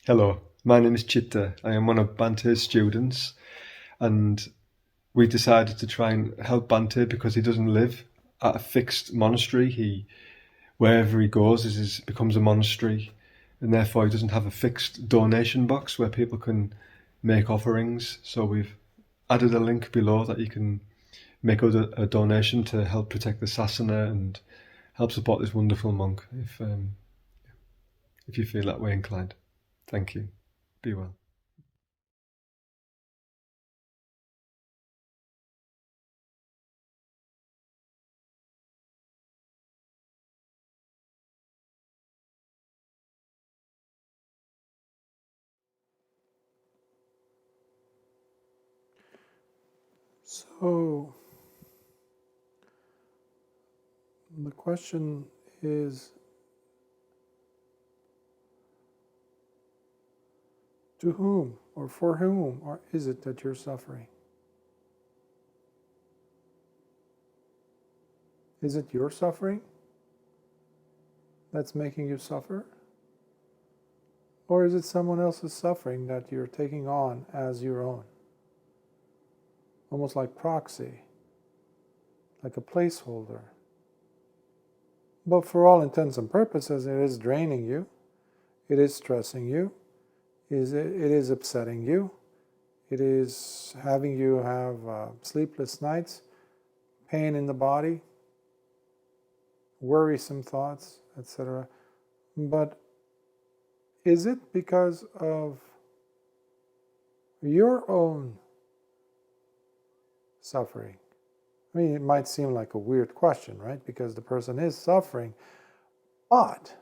Hello, my name is Chitta. I am one of Bante's students, and we decided to try and help Bante because he doesn't live at a fixed monastery. Wherever he goes becomes a monastery, and therefore he doesn't have a fixed donation box where people can make offerings. So we've added a link below that you can make a donation to help protect the sasana and help support this wonderful monk if you feel that way inclined. Thank you. Be well. So the question is, to whom or for whom or is it that you're suffering? Is it your suffering that's making you suffer? Or is it someone else's suffering that you're taking on as your own? Almost like proxy, like a placeholder. But for all intents and purposes, it is draining you, it is stressing you, it is upsetting you, it is having you have sleepless nights, pain in the body, worrisome thoughts, etc. But is it because of your own suffering? I mean, it might seem like a weird question, right? Because the person is suffering, but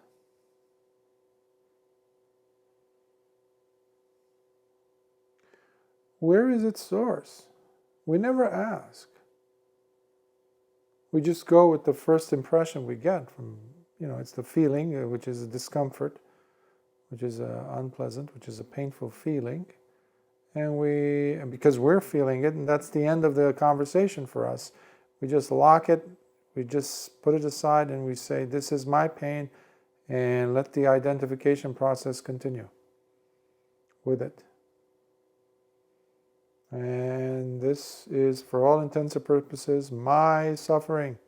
where is its source? We never ask. We just go with the first impression we get from, it's the feeling, which is a discomfort, which is unpleasant, which is a painful feeling. And because we're feeling it, and that's the end of the conversation for us, we just lock it, we just put it aside, and we say, this is my pain, and let the identification process continue with it. And this is, for all intents and purposes, my suffering.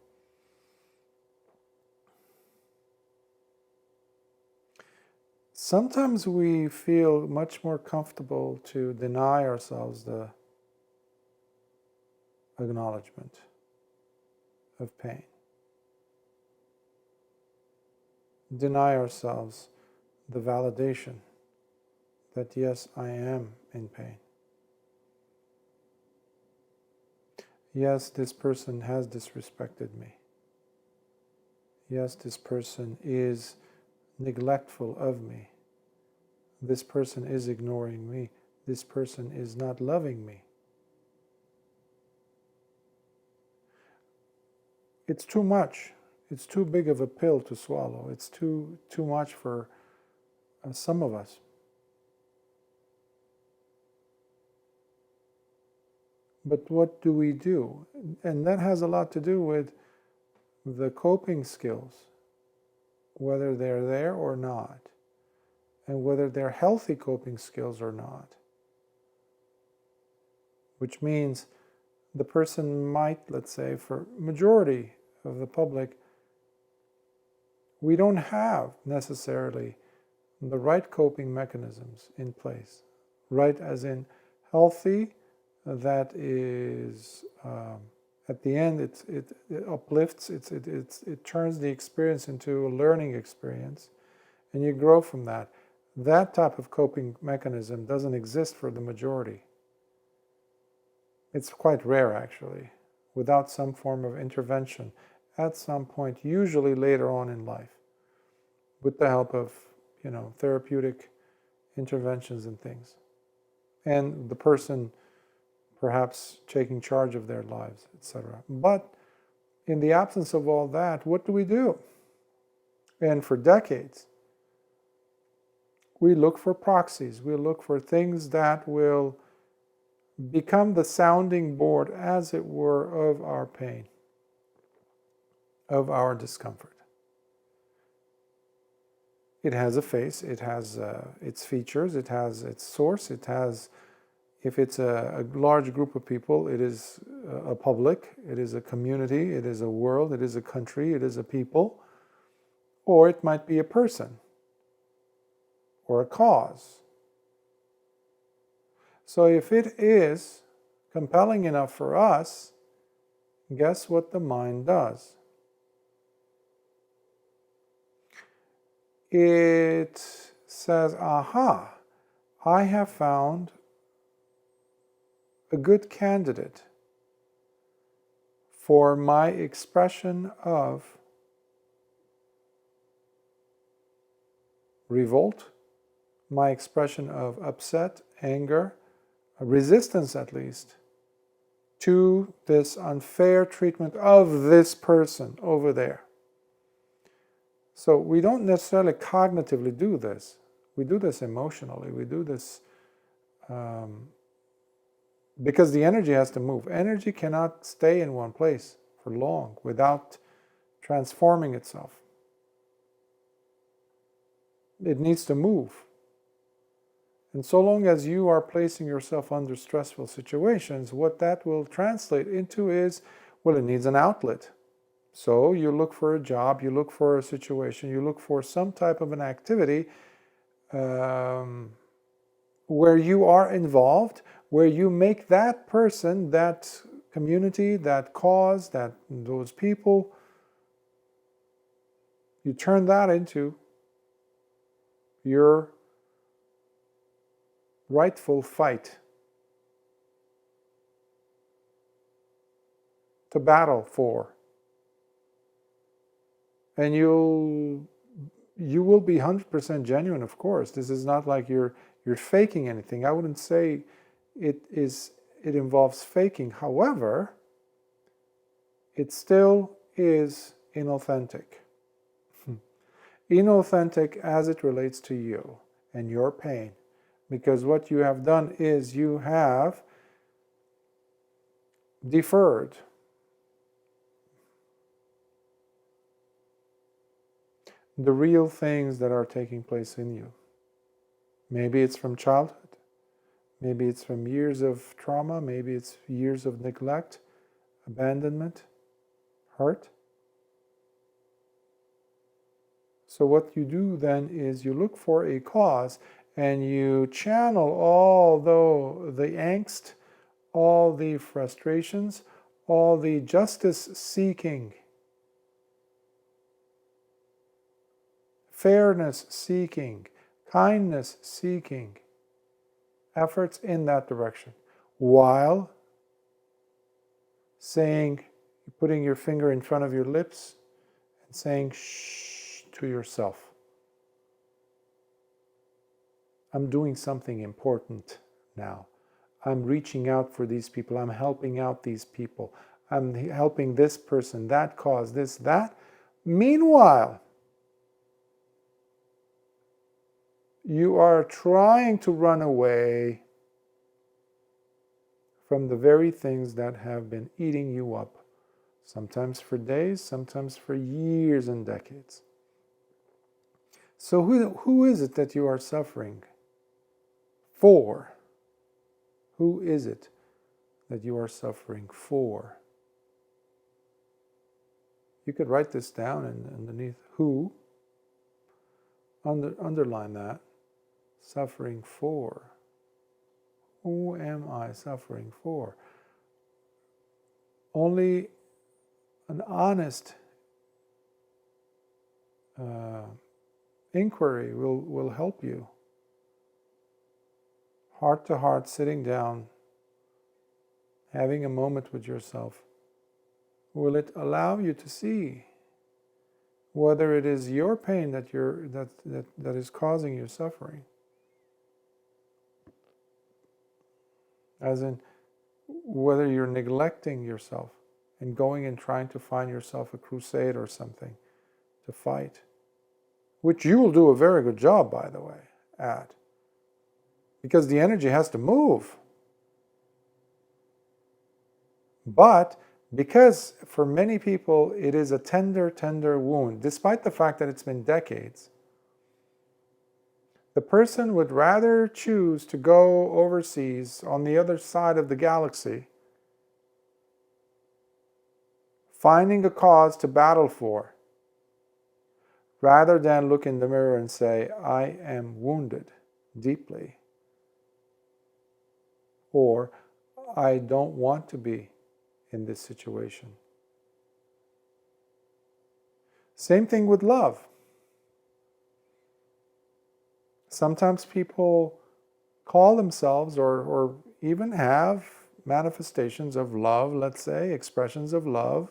Sometimes we feel much more comfortable to deny ourselves the acknowledgement of pain. Deny ourselves the validation that yes, I am in pain. Yes, this person has disrespected me. Yes, this person is neglectful of me. This person is ignoring me. This person is not loving me. It's too much. It's too big of a pill to swallow. It's too much for some of us. But what do we do? And that has a lot to do with the coping skills, whether they're there or not, and whether they're healthy coping skills or not. Which means the person might, let's say, for majority of the public, we don't have necessarily the right coping mechanisms in place. Right as in healthy, that is, at the end, it uplifts, it turns the experience into a learning experience, and you grow from that. That type of coping mechanism doesn't exist for the majority. It's quite rare, actually, without some form of intervention at some point, usually later on in life, with the help of, therapeutic interventions and things. And the person perhaps taking charge of their lives, etc. But in the absence of all that, what do we do? And for decades, we look for proxies. We look for things that will become the sounding board, as it were, of our pain, of our discomfort. It has a face, it has its features, it has its source, it has, if it's a large group of people, it is a public, it is a community, it is a world, it is a country, it is a people, or it might be a person or a cause. So if it is compelling enough for us, guess what the mind does? It says, aha, I have found a good candidate for my expression of revolt, my expression of upset, anger, resistance at least, to this unfair treatment of this person over there. So we don't necessarily cognitively do this. We do this emotionally. We do this because the energy has to move. Energy cannot stay in one place for long without transforming itself. It needs to move. And so long as you are placing yourself under stressful situations, what that will translate into is, well, it needs an outlet. So you look for a job, you look for a situation, you look for some type of an activity where you are involved, where you make that person, that community, that cause, those people, you turn that into your rightful fight to battle for. And you will be 100% genuine, of course. This is not like you're faking anything. I wouldn't say it involves faking. However, it still is inauthentic. Inauthentic as it relates to you and your pain. Because what you have done is you have deferred the real things that are taking place in you. Maybe it's from childhood. Maybe it's from years of trauma. Maybe it's years of neglect, abandonment, hurt. So what you do then is you look for a cause and you channel all the angst, all the frustrations, all the justice seeking, fairness seeking, kindness seeking efforts in that direction, while saying, putting your finger in front of your lips and saying shh to yourself. I'm doing something important now. I'm reaching out for these people. I'm helping out these people. I'm helping this person, that cause, this, that. Meanwhile, you are trying to run away from the very things that have been eating you up, sometimes for days, sometimes for years and decades. So who is it that you are suffering for? Who is it that you are suffering for? You could write this down underneath who, underline that, suffering for. Who am I suffering for? Only an honest inquiry will help you. Heart to heart, sitting down, having a moment with yourself. Will it allow you to see whether it is your pain that is causing you suffering? As in, whether you're neglecting yourself and going and trying to find yourself a crusade or something to fight, which you will do a very good job, by the way, at. Because the energy has to move. But because for many people it is a tender, tender wound, despite the fact that it's been decades, The person would rather choose to go overseas on the other side of the galaxy, finding a cause to battle for, rather than look in the mirror and say, I am wounded deeply, or I don't want to be in this situation. Same thing with love. Sometimes people call themselves or even have manifestations of love, let's say, expressions of love,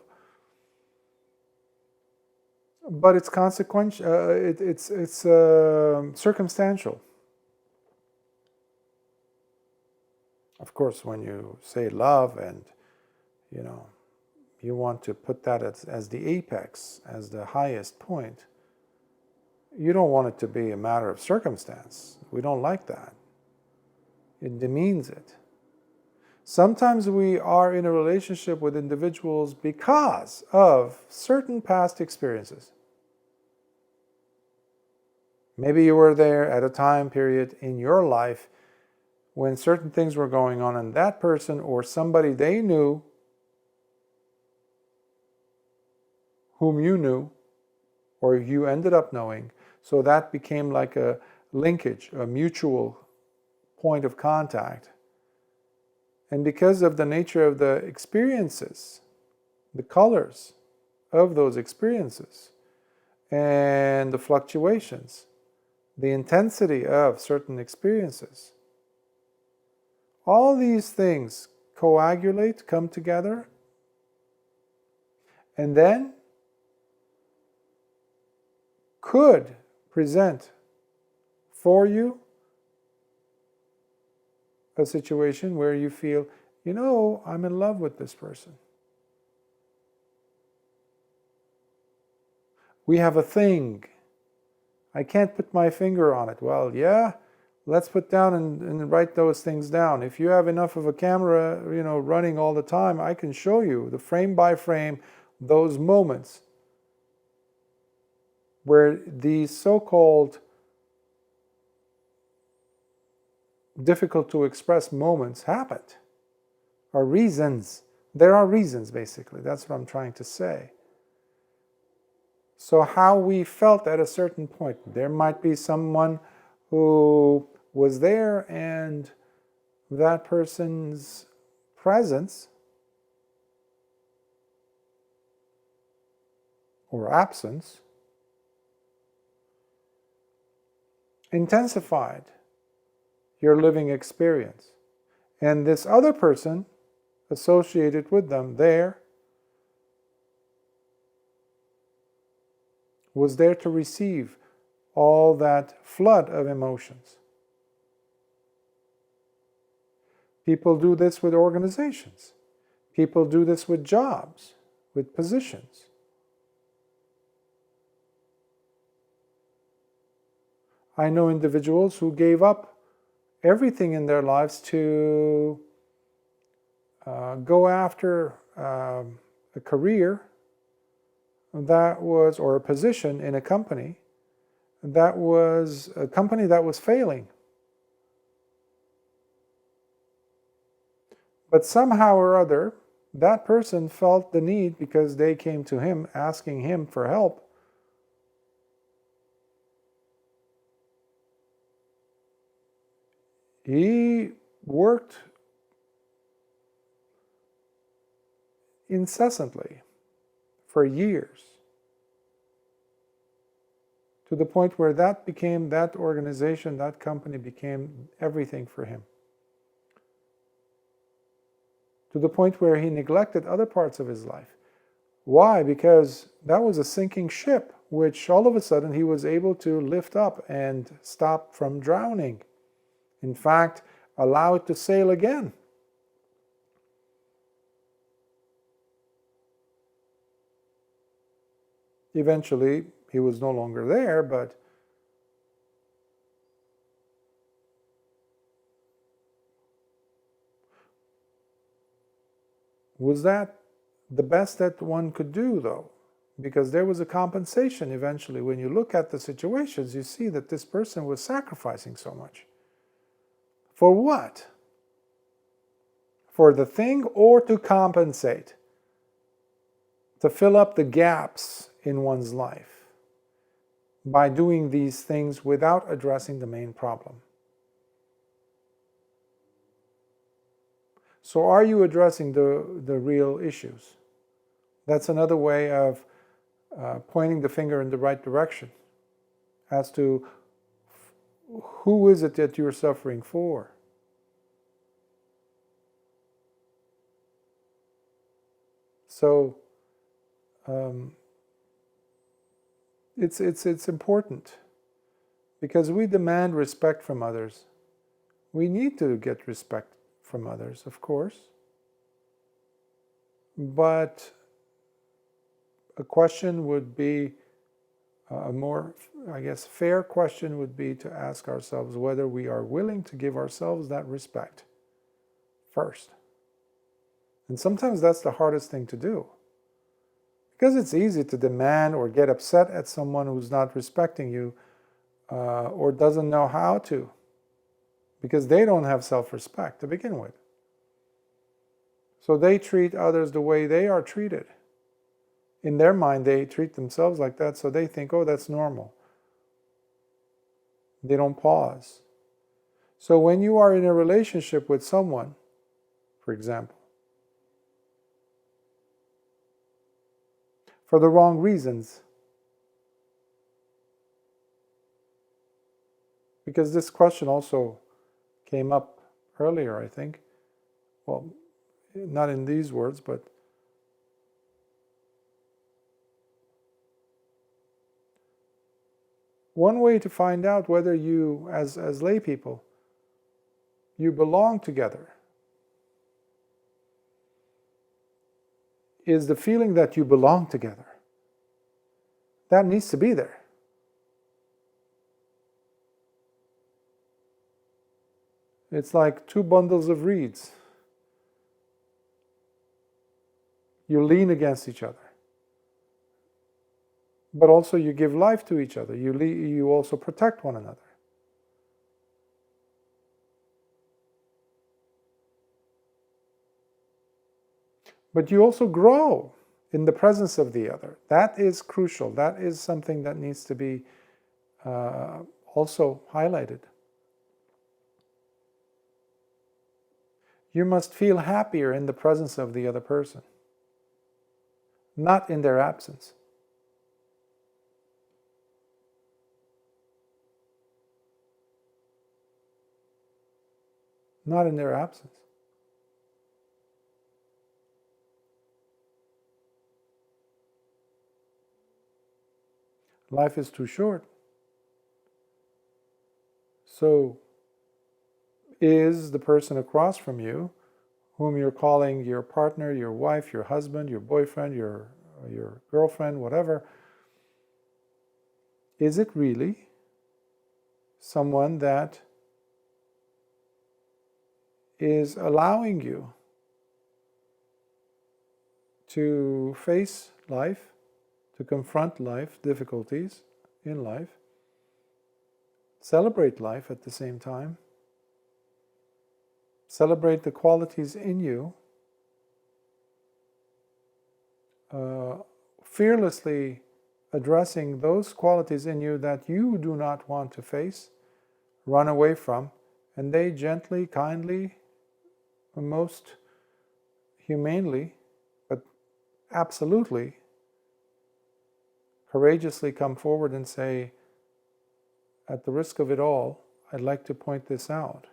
but it's consequential. It's circumstantial. Of course, when you say love and you want to put that as the apex, as the highest point, you don't want it to be a matter of circumstance. We don't like that. It demeans it. Sometimes we are in a relationship with individuals because of certain past experiences. Maybe you were there at a time period in your life when certain things were going on, and that person or somebody they knew, whom you knew, or you ended up knowing, so that became like a linkage, a mutual point of contact. And because of the nature of the experiences, the colors of those experiences, and the fluctuations, the intensity of certain experiences, all these things coagulate, come together, and then could present for you a situation where you feel, I'm in love with this person. We have a thing. I can't put my finger on it. Well, yeah, let's put down and write those things down. If you have enough of a camera, running all the time, I can show you the frame by frame, those moments where these so-called difficult to express moments happened, are reasons. There are reasons, basically. That's what I'm trying to say. So how we felt at a certain point. There might be someone who was there and that person's presence or absence intensified your living experience. And this other person associated with them there was there to receive all that flood of emotions. People do this with organizations. People do this with jobs, with positions. I know individuals who gave up everything in their lives to go after a career that was, or a position in a company that was failing. But somehow or other, that person felt the need, because they came to him asking him for help, he worked incessantly for years, to the point where that organization, that company became everything for him. To the point where he neglected other parts of his life. Why? Because that was a sinking ship, which all of a sudden he was able to lift up and stop from drowning. In fact, allow it to sail again. Eventually, he was no longer there, but was that the best that one could do, though? because there was a compensation eventually. When you look at the situations, you see that this person was sacrificing so much. For what? For the thing or to compensate? To fill up the gaps in one's life by doing these things without addressing the main problem. So are you addressing the real issues? That's another way of pointing the finger in the right direction as to who is it that you're suffering for. So it's important because we demand respect from others. We need to get respect from others, of course. But a question would be, a more, I guess, fair question would be to ask ourselves whether we are willing to give ourselves that respect first. And sometimes that's the hardest thing to do. Because it's easy to demand or get upset at someone who's not respecting you or doesn't know how to, because they don't have self-respect to begin with. So they treat others the way they are treated. In their mind, they treat themselves like that, so they think, oh, that's normal. They don't pause. So when you are in a relationship with someone, for example, for the wrong reasons, because this question also came up earlier, I think. Well, not in these words, but one way to find out whether you, as lay people, you belong together is the feeling that you belong together. That needs to be there. It's like two bundles of reeds. You lean against each other. But also you give life to each other. You also protect one another. But you also grow in the presence of the other. That is crucial. That is something that needs to be also highlighted. You must feel happier in the presence of the other person, not in their absence. Not in their absence. Life is too short. So, is the person across from you, whom you're calling your partner, your wife, your husband, your boyfriend, your girlfriend, whatever, is it really someone that is allowing you to face life, to confront life, difficulties in life, celebrate life at the same time, celebrate the qualities in you, fearlessly addressing those qualities in you that you do not want to face, run away from, and they gently, kindly, most humanely, but absolutely, courageously come forward and say, at the risk of it all, I'd like to point this out.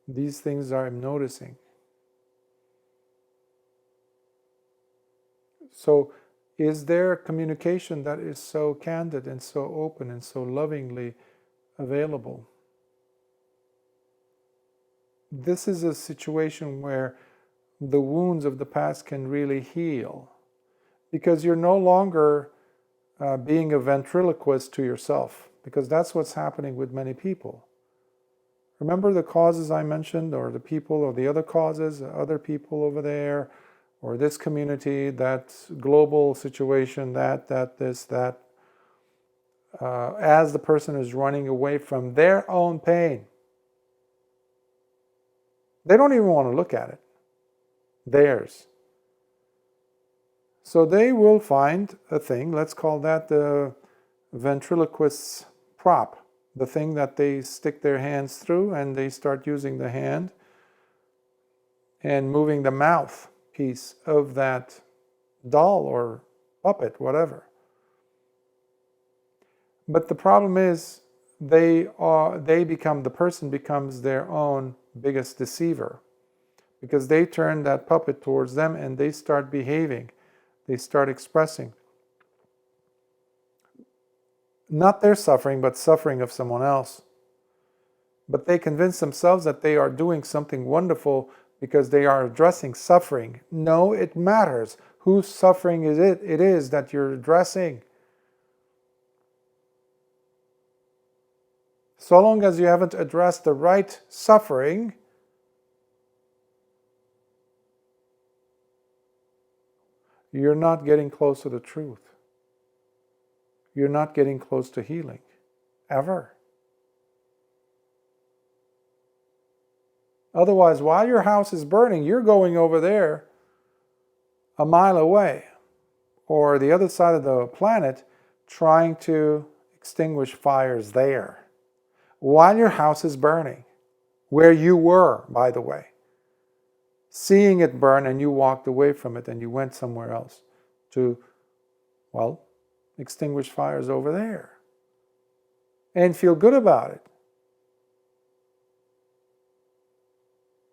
These things I'm noticing. So, is there communication that is so candid and so open and so lovingly available? This is a situation where the wounds of the past can really heal, because you're no longer being a ventriloquist to yourself, because that's what's happening with many people. Remember the causes I mentioned, or the people, or the other causes, other people over there, or this community, that global situation, this, that, as the person is running away from their own pain. They don't even want to look at it. Theirs. So they will find a thing, let's call that the ventriloquist's prop, the thing that they stick their hands through, and they start using the hand and moving the mouth piece of that doll or puppet, whatever. But the problem is the person becomes their own biggest deceiver, because they turn that puppet towards them and they start behaving. They start expressing not their suffering, but suffering of someone else. But they convince themselves that they are doing something wonderful because they are addressing suffering. No, it matters. Whose suffering is it? It is that you're addressing. So long as you haven't addressed the right suffering, you're not getting close to the truth. You're not getting close to healing, ever. Otherwise, while your house is burning, you're going over there a mile away, or the other side of the planet, trying to extinguish fires there, while your house is burning, where you were, by the way. Seeing it burn, and you walked away from it and you went somewhere else to, well, extinguish fires over there and feel good about it.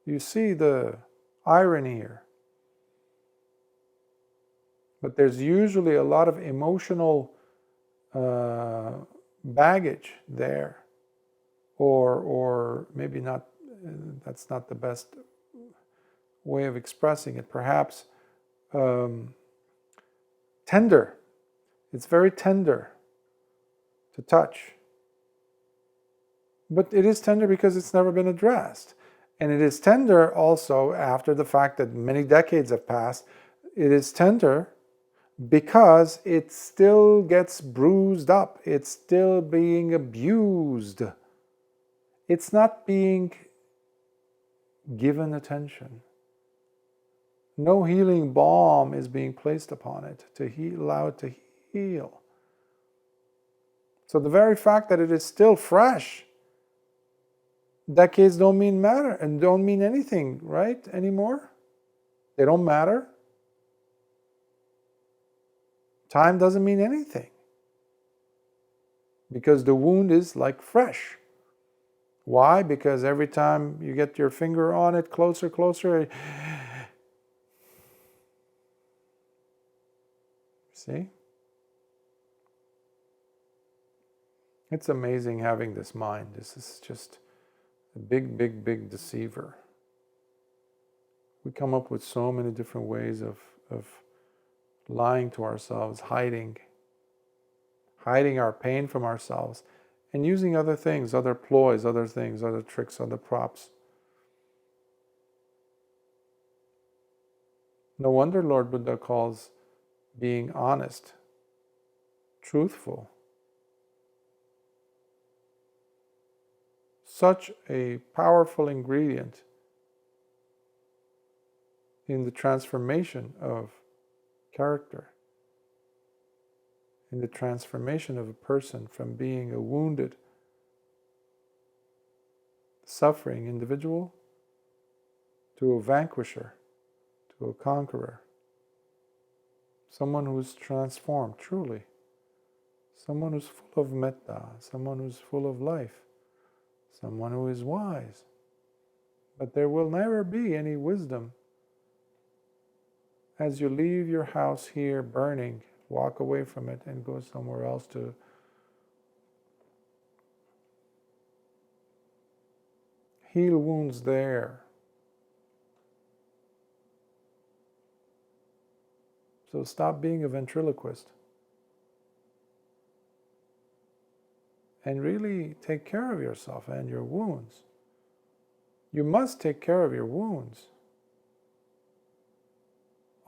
You see the irony here. But there's usually a lot of emotional baggage there, or maybe not. That's not the best way of expressing it. Perhaps tender. It's very tender to touch. But it is tender because it's never been addressed. And it is tender also after the fact that many decades have passed. It is tender because it still gets bruised up. It's still being abused. It's not being given attention. No healing balm is being placed upon it to allow it to heal. So the very fact that it is still fresh, decades don't mean matter and don't mean anything, right, anymore? They don't matter. Time doesn't mean anything because the wound is like fresh. Why? Because every time you get your finger on it, closer, see? It's amazing having this mind. This is just a big deceiver. We come up with so many different ways of lying to ourselves, hiding our pain from ourselves, and using other things, other ploys, other things, other tricks, other props. No wonder Lord Buddha calls being honest, truthful, such a powerful ingredient in the transformation of character, in the transformation of a person from being a wounded, suffering individual to a vanquisher, to a conqueror, someone who's transformed truly, someone who's full of metta, someone who's full of life, someone who is wise. But there will never be any wisdom as you leave your house here burning, walk away from it and go somewhere else to heal wounds there. So stop being a ventriloquist and really take care of yourself and your wounds. You must take care of your wounds.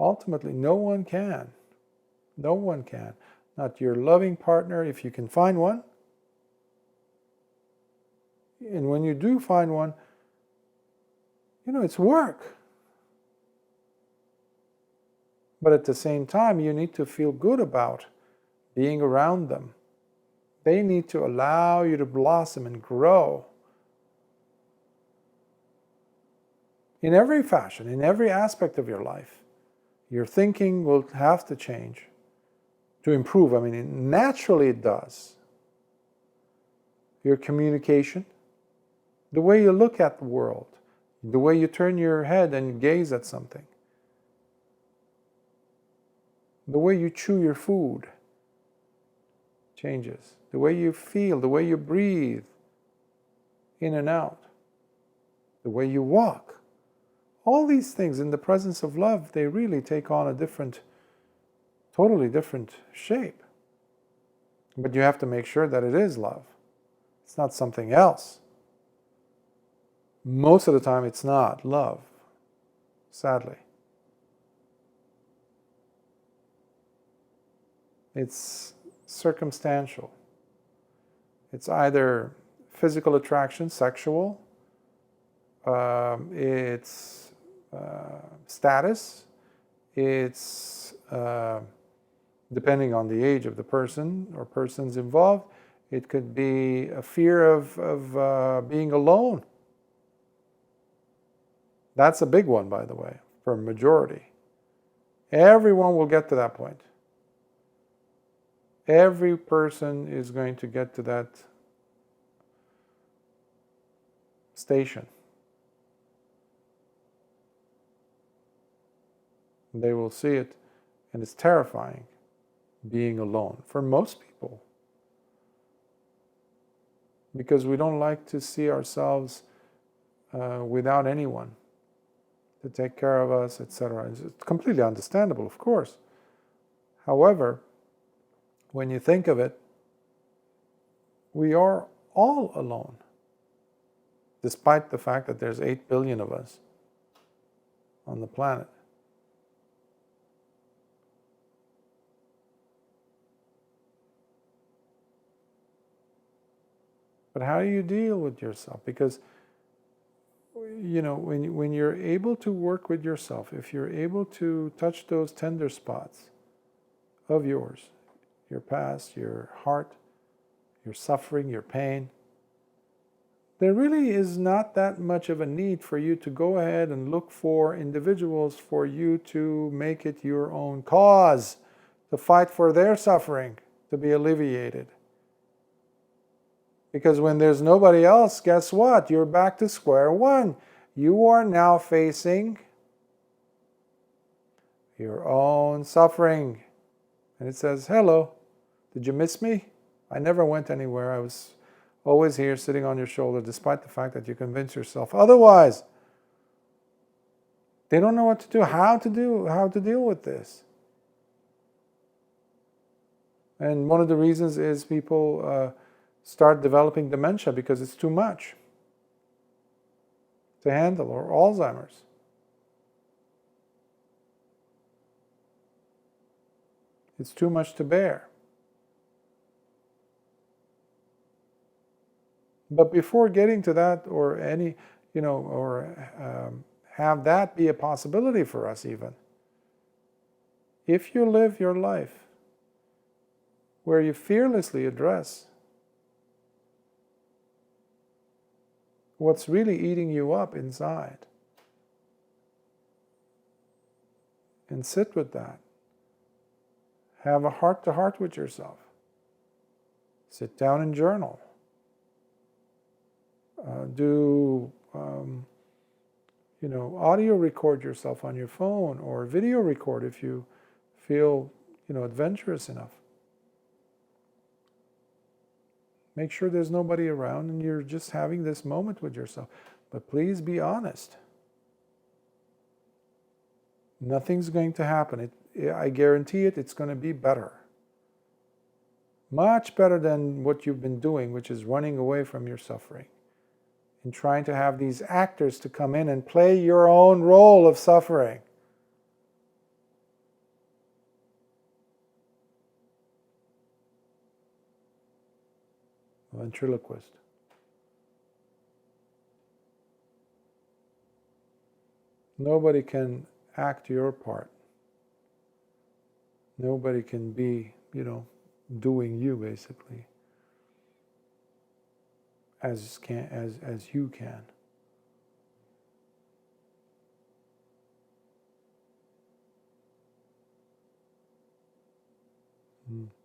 ultimately no one can. No one can. Not your loving partner, if you can find one. And when you do find one, it's work. But at the same time, you need to feel good about being around them. They need to allow you to blossom and grow in every fashion, in every aspect of your life. Your thinking will have to change to improve. I mean, naturally it does. Your communication, the way you look at the world, the way you turn your head and gaze at something, the way you chew your food changes. The way you feel, the way you breathe in and out, the way you walk. All these things in the presence of love, they really take on a totally different shape. But you have to make sure that it is love. It's not something else. Most of the time it's not love, sadly. It's circumstantial. It's either physical attraction, sexual, it's status, it's depending on the age of the person or persons involved, it could be a fear of being alone. That's a big one, by the way, for a majority. Everyone will get to that point. Every person is going to get to that station. They will see it, and it's terrifying, being alone, for most people. Because we don't like to see ourselves without anyone to take care of us, etc. It's completely understandable, of course. However, when you think of it, we are all alone, despite the fact that there's 8 billion of us on the planet. But how do you deal with yourself? Because, when you're able to work with yourself, if you're able to touch those tender spots of yours, your past, your heart, your suffering, your pain, there really is not that much of a need for you to go ahead and look for individuals for you to make it your own cause, to fight for their suffering to be alleviated. Because when there's nobody else, guess what? You're back to square one. You are now facing your own suffering. And it says, hello, did you miss me? I never went anywhere. I was always here sitting on your shoulder, despite the fact that you convince yourself otherwise. They don't know what to do, how to deal with this. And one of the reasons is people start developing dementia because it's too much to handle, or Alzheimer's. It's too much to bear. But before getting to that, or have that be a possibility for us even, if you live your life where you fearlessly address what's really eating you up inside, and sit with that, have a heart-to-heart with yourself, sit down and journal, do audio record yourself on your phone, or video record if you feel adventurous enough. Make sure there's nobody around and you're just having this moment with yourself. But please be honest. Nothing's going to happen. I guarantee it's going to be better. Much better than what you've been doing, which is running away from your suffering and trying to have these actors to come in and play your own role of suffering. ventriloquist. Nobody can act your part. Nobody can be, doing you basically as you can. Mm.